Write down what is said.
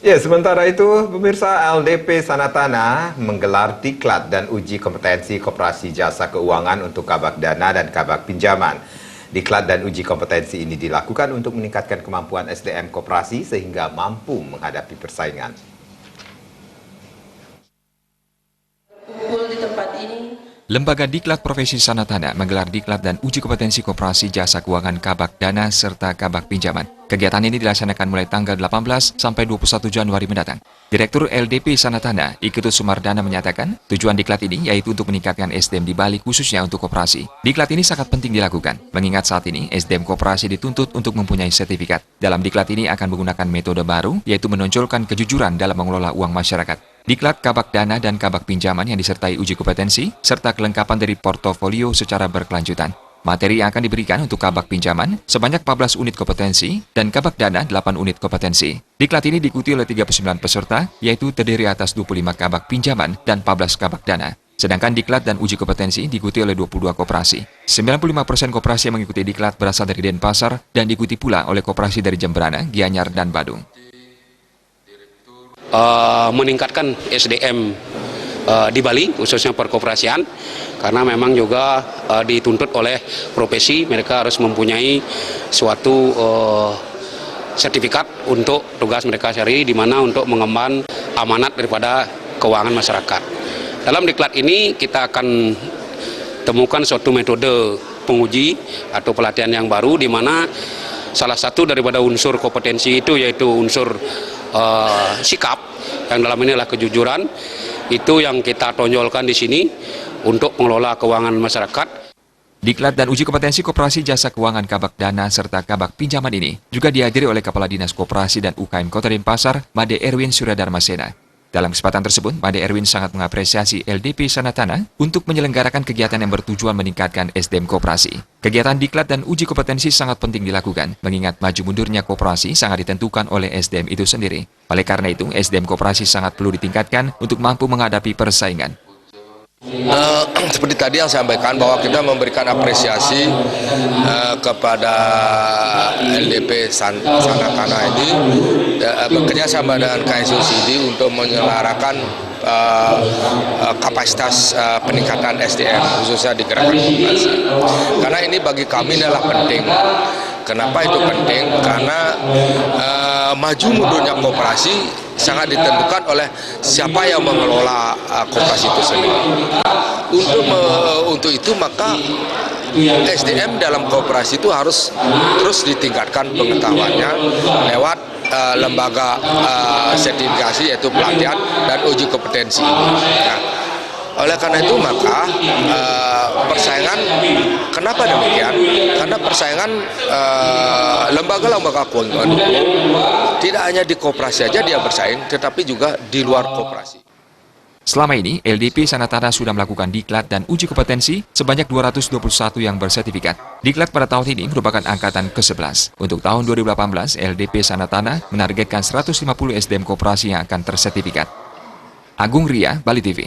Ya, sementara itu, pemirsa LDP Sanatana menggelar diklat dan uji kompetensi Koperasi Jasa Keuangan untuk kabak dana dan kabak pinjaman. Diklat dan uji kompetensi ini dilakukan untuk meningkatkan kemampuan SDM koperasi sehingga mampu menghadapi persaingan. Kumpul di tempat ini. Lembaga Diklat Profesi Sanatana menggelar diklat dan uji kompetensi Koperasi Jasa Keuangan Kabak Dana serta Kabak Pinjaman. Kegiatan ini dilaksanakan mulai tanggal 18 sampai 21 Januari mendatang. Direktur LDP Sanatana, Iketut Sumardana menyatakan, tujuan diklat ini yaitu untuk meningkatkan SDM di Bali khususnya untuk koperasi. Diklat ini sangat penting dilakukan, mengingat saat ini SDM koperasi dituntut untuk mempunyai sertifikat. Dalam diklat ini akan menggunakan metode baru, yaitu menonjolkan kejujuran dalam mengelola uang masyarakat. Diklat kabak dana dan kabak pinjaman yang disertai uji kompetensi, serta kelengkapan dari portofolio secara berkelanjutan. Materi yang akan diberikan untuk kabak pinjaman sebanyak 14 unit kompetensi dan kabak dana 8 unit kompetensi. Diklat ini diikuti oleh 39 peserta, yaitu terdiri atas 25 kabak pinjaman dan 14 kabak dana. Sedangkan diklat dan uji kompetensi diikuti oleh 22 koperasi. 95% koperasi yang mengikuti diklat berasal dari Denpasar dan diikuti pula oleh koperasi dari Jemberana, Gianyar, dan Badung. Meningkatkan SDM di Bali, khususnya perkoperasian, karena memang juga dituntut oleh profesi, mereka harus mempunyai suatu sertifikat untuk tugas mereka sehari, di mana untuk mengemban amanat daripada keuangan masyarakat. Dalam diklat ini kita akan temukan suatu metode penguji atau pelatihan yang baru, di mana salah satu daripada unsur kompetensi itu yaitu unsur sikap, yang dalam ini adalah kejujuran. Itu yang kita tonjolkan di sini untuk mengelola keuangan masyarakat. Diklat dan uji kompetensi Koperasi Jasa Keuangan Kabak Dana serta Kabak Pinjaman ini juga dihadiri oleh Kepala Dinas Koperasi dan UKM Kota Denpasar, Made Erwin Suryadharmasena. Dalam kesempatan tersebut, Made Erwin sangat mengapresiasi LDP Sanatana untuk menyelenggarakan kegiatan yang bertujuan meningkatkan SDM koperasi. Kegiatan diklat dan uji kompetensi sangat penting dilakukan, mengingat maju mundurnya koperasi sangat ditentukan oleh SDM itu sendiri. Oleh karena itu, SDM koperasi sangat perlu ditingkatkan untuk mampu menghadapi persaingan. Seperti tadi yang saya sampaikan, bahwa kita memberikan apresiasi kepada LDP Sanatana ini bekerja sama dengan KSUCD untuk menyelenggarakan kapasitas peningkatan SDM khususnya di gerakan koperasi. Karena ini bagi kami adalah penting. Kenapa itu penting? Karena maju mundurnya koperasi sangat ditentukan oleh siapa yang mengelola koperasi itu sendiri. Untuk itu maka SDM dalam koperasi itu harus terus ditingkatkan pengetahuannya lewat lembaga sertifikasi, yaitu pelatihan dan uji kompetensi ini. Nah, oleh karena itu maka persaingan, kenapa demikian? Karena persaingan lembaga-lembaga keuangan itu tidak hanya di koperasi saja dia bersaing, tetapi juga di luar koperasi. Selama ini, LDP Sanatana sudah melakukan diklat dan uji kompetensi sebanyak 221 yang bersertifikat. Diklat pada tahun ini merupakan angkatan ke-11. Untuk tahun 2018, LDP Sanatana menargetkan 150 SDM koperasi yang akan tersertifikat. Agung Ria, Bali TV.